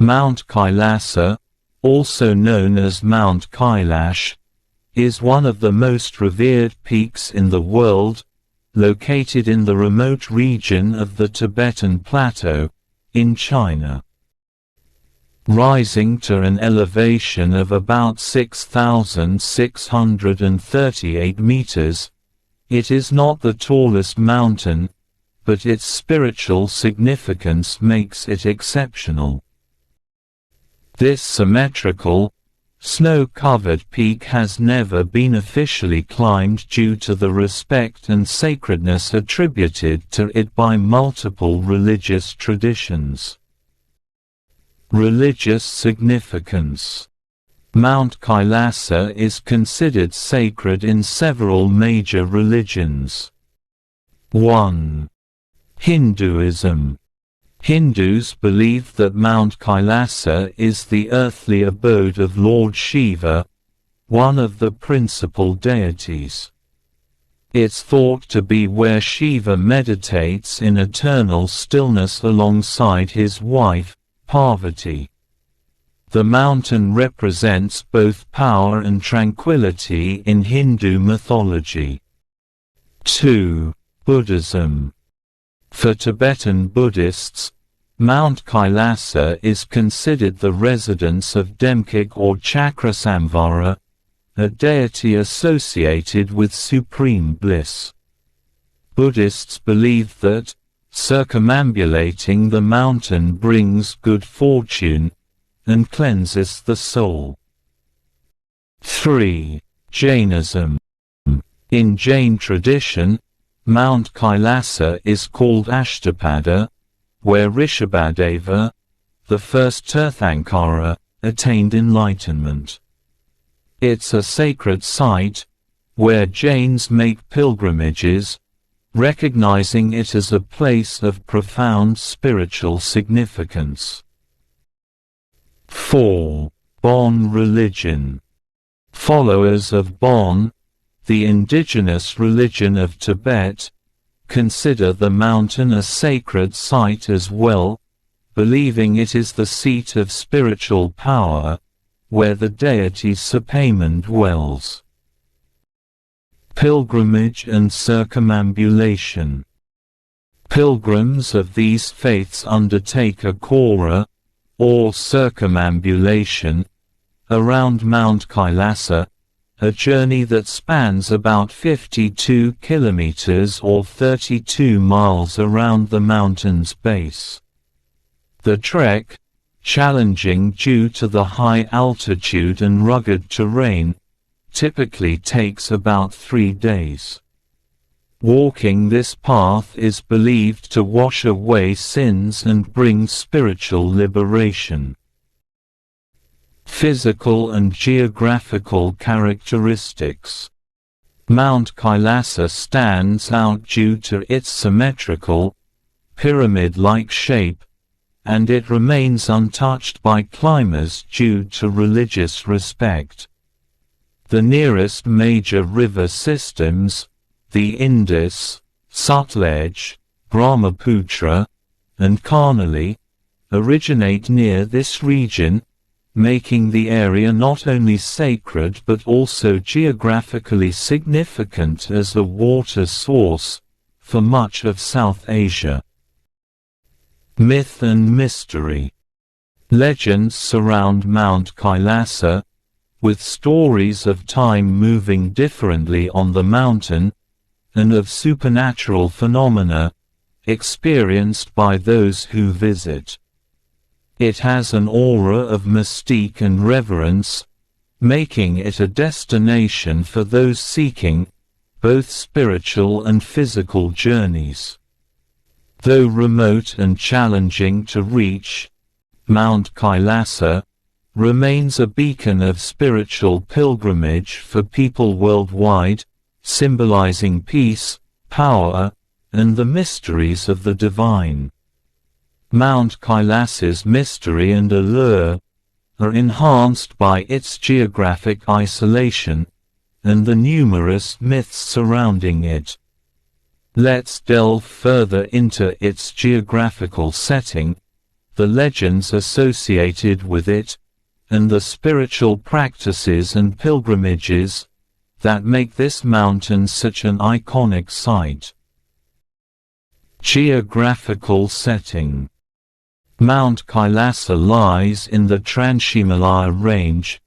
Mount Kailasa, also known as Mount Kailash, is one of the most revered peaks in the world, located in the remote region of the Tibetan Plateau, in China. Rising to an elevation of about 6,638 meters, it is not the tallest mountain, but its spiritual significance makes it exceptional. This symmetrical, snow-covered peak has never been officially climbed due to the respect and sacredness attributed to it by multiple religious traditions. Religious significance. Mount Kailasa is considered sacred in several major religions. 1. Hinduism. Hindus believe that Mount Kailasa is the earthly abode of Lord Shiva, one of the principal deities. It's thought to be where Shiva meditates in eternal stillness alongside his wife, Parvati. The mountain represents both power and tranquility in Hindu mythology. 2. Buddhism. For Tibetan Buddhists, Mount Kailasa is considered the residence of Demkhig or Chakrasamvara, a deity associated with supreme bliss. Buddhists believe that, circumambulating the mountain brings good fortune, and cleanses the soul. 3. Jainism. In Jain tradition, Mount Kailasa is called Ashtapada, where Rishabhadeva, the first Tirthankara, attained enlightenment. It's a sacred site, where Jains make pilgrimages, recognizing it as a place of profound spiritual significance. 4. Bon religion. Followers of Bon, the indigenous religion of Tibet, consider the mountain a sacred site as well, believing it is the seat of spiritual power, where the deity Supaman dwells. Pilgrimage and circumambulation. Pilgrims of these faiths undertake a kora, or circumambulation, around Mount Kailasa, a journey that spans about 52 kilometers or 32 miles around the mountain's base. The trek, challenging due to the high altitude and rugged terrain, typically takes about 3 days. Walking this path is believed to wash away sins and bring spiritual liberation. Physical and geographical characteristics. Mount Kailasa stands out due to its symmetrical, pyramid-like shape, and it remains untouched by climbers due to religious respect. The nearest major river systems, the Indus, Sutlej, Brahmaputra, and Karnali, originate near this region, making the area not only sacred but also geographically significant as a water source for much of South Asia. Myth and mystery. Legends surround Mount Kailasa, with stories of time moving differently on the mountain, and of supernatural phenomena experienced by those who visit. It has an aura of mystique and reverence, making it a destination for those seeking both spiritual and physical journeys. Though remote and challenging to reach, Mount Kailasa remains a beacon of spiritual pilgrimage for people worldwide, symbolizing peace, power, and the mysteries of the divine. Mount Kailasa's mystery and allure are enhanced by its geographic isolation, and the numerous myths surrounding it. Let's delve further into its geographical setting, the legends associated with it, and the spiritual practices and pilgrimages that make this mountain such an iconic site. Geographical setting. Mount Kailasa lies in the Transhimalaya Range,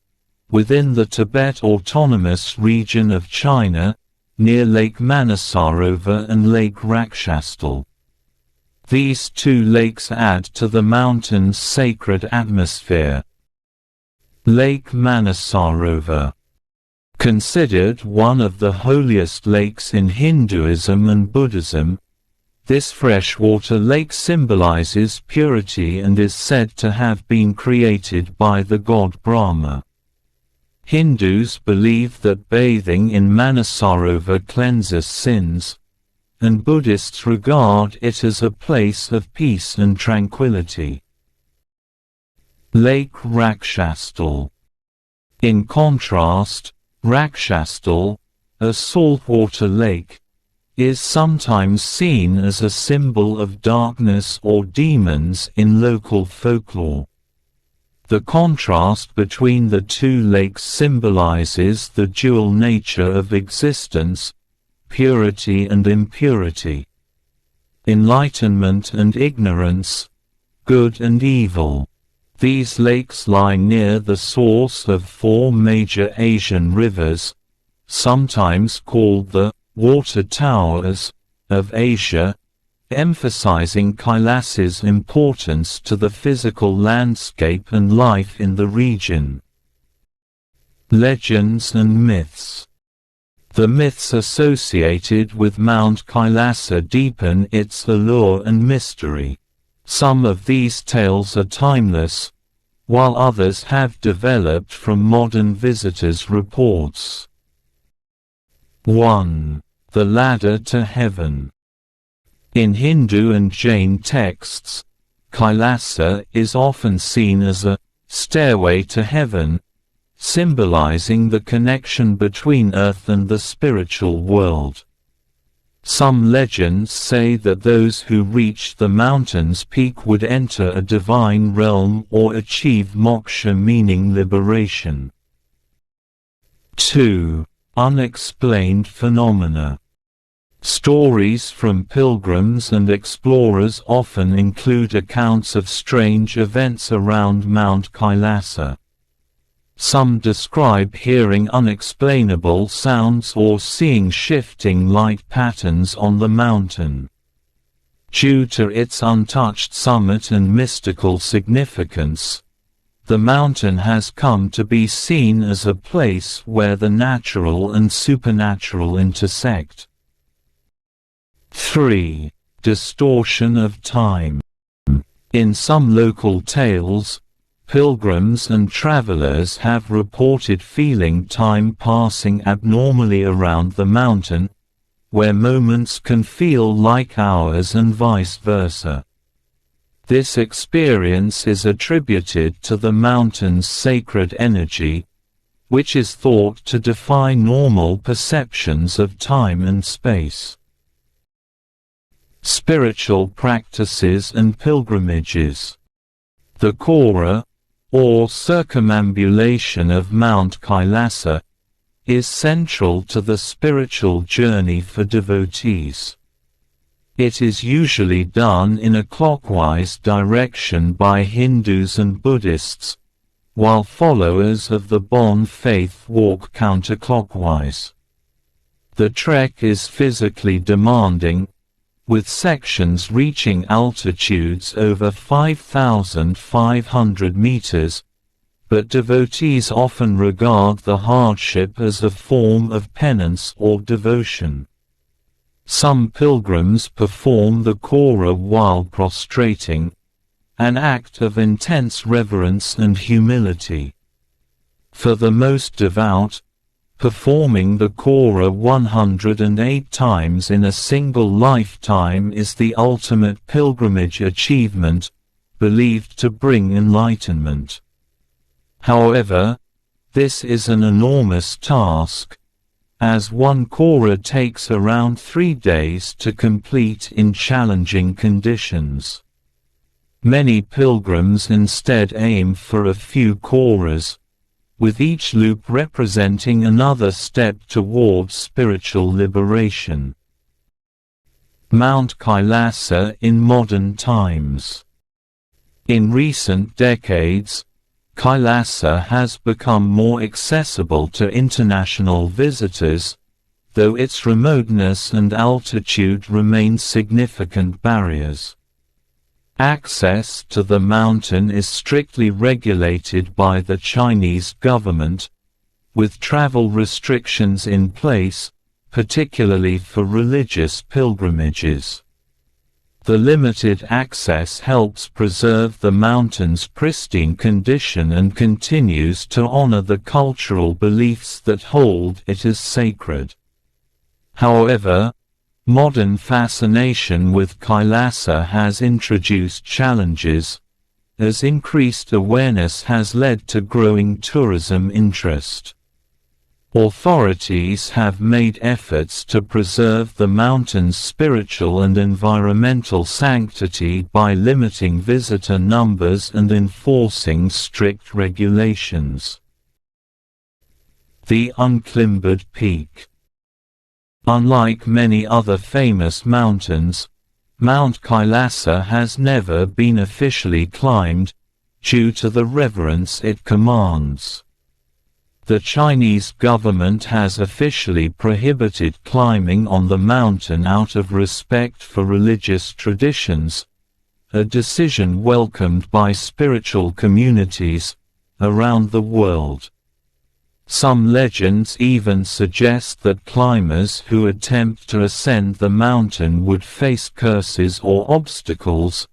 within the Tibet Autonomous Region of China, near Lake Manasarova and Lake Rakshastal. These two lakes add to the mountain's sacred atmosphere. Lake Manasarova. Considered one of the holiest lakes in Hinduism and Buddhism, this freshwater lake symbolizes purity and is said to have been created by the god Brahma. Hindus believe that bathing in Manasarova cleanses sins, and Buddhists regard it as a place of peace and tranquility. Lake Rakshastal. In contrast, Rakshastal, a saltwater lake, is sometimes seen as a symbol of darkness or demons in local folklore. The contrast between the two lakes symbolizes the dual nature of existence, purity and impurity, enlightenment and ignorance, good and evil. These lakes lie near the source of four major Asian rivers, sometimes called the water towers of Asia, emphasizing Kailasa's importance to the physical landscape and life in the region. Legends and myths. The myths associated with Mount Kailasa deepen its allure and mystery. Some of these tales are timeless, while others have developed from modern visitors' reports. 1. The Ladder to Heaven. In Hindu and Jain texts, Kailasa is often seen as a stairway to heaven, symbolizing the connection between earth and the spiritual world. Some legends say that those who reach the mountain's peak would enter a divine realm or achieve moksha, meaning liberation. 2. Unexplained phenomena. Stories from pilgrims and explorers often include accounts of strange events around Mount Kailasa. Some describe hearing unexplainable sounds or seeing shifting light patterns on the mountain. Due to its untouched summit and mystical significance, the mountain has come to be seen as a place where the natural and supernatural intersect. 3. Distortion of time. In some local tales, pilgrims and travelers have reported feeling time passing abnormally around the mountain, where moments can feel like hours and vice versa. This experience is attributed to the mountain's sacred energy, which is thought to defy normal perceptions of time and space. Spiritual practices and pilgrimages. The Kora, or circumambulation of Mount Kailasa, is central to the spiritual journey for devotees. It is usually done in a clockwise direction by Hindus and Buddhists, while followers of the Bon faith walk counterclockwise. The trek is physically demanding, with sections reaching altitudes over 5,500 meters, but devotees often regard the hardship as a form of penance or devotion. Some pilgrims perform the Kora while prostrating, an act of intense reverence and humility. For the most devout, performing the Kora 108 times in a single lifetime is the ultimate pilgrimage achievement, believed to bring enlightenment. However, this is an enormous task, as one Kora takes around 3 days to complete in challenging conditions. Many pilgrims instead aim for a few koras, with each loop representing another step towards spiritual liberation. Mount Kailasa in modern times. In recent decades, Kailasa has become more accessible to international visitors, though its remoteness and altitude remain significant barriers. Access to the mountain is strictly regulated by the Chinese government, with travel restrictions in place, particularly for religious pilgrimages. The limited access helps preserve the mountain's pristine condition and continues to honor the cultural beliefs that hold it as sacred. However, modern fascination with Kailasa has introduced challenges, as increased awareness has led to growing tourism interest. Authorities have made efforts to preserve the mountain's spiritual and environmental sanctity by limiting visitor numbers and enforcing strict regulations. The Unclimbed Peak. Unlike many other famous mountains, Mount Kailasa has never been officially climbed, due to the reverence it commands. The Chinese government has officially prohibited climbing on the mountain out of respect for religious traditions, a decision welcomed by spiritual communities around the world. Some legends even suggest that climbers who attempt to ascend the mountain would face curses or obstacles,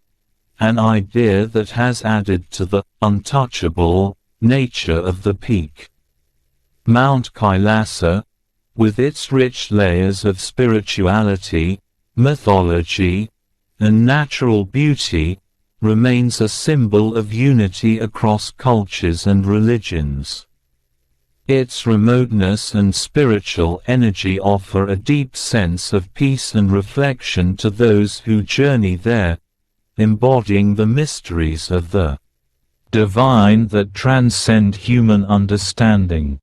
an idea that has added to the untouchable nature of the peak. Mount Kailasa, with its rich layers of spirituality, mythology, and natural beauty, remains a symbol of unity across cultures and religions. Its remoteness and spiritual energy offer a deep sense of peace and reflection to those who journey there, embodying the mysteries of the divine that transcend human understanding.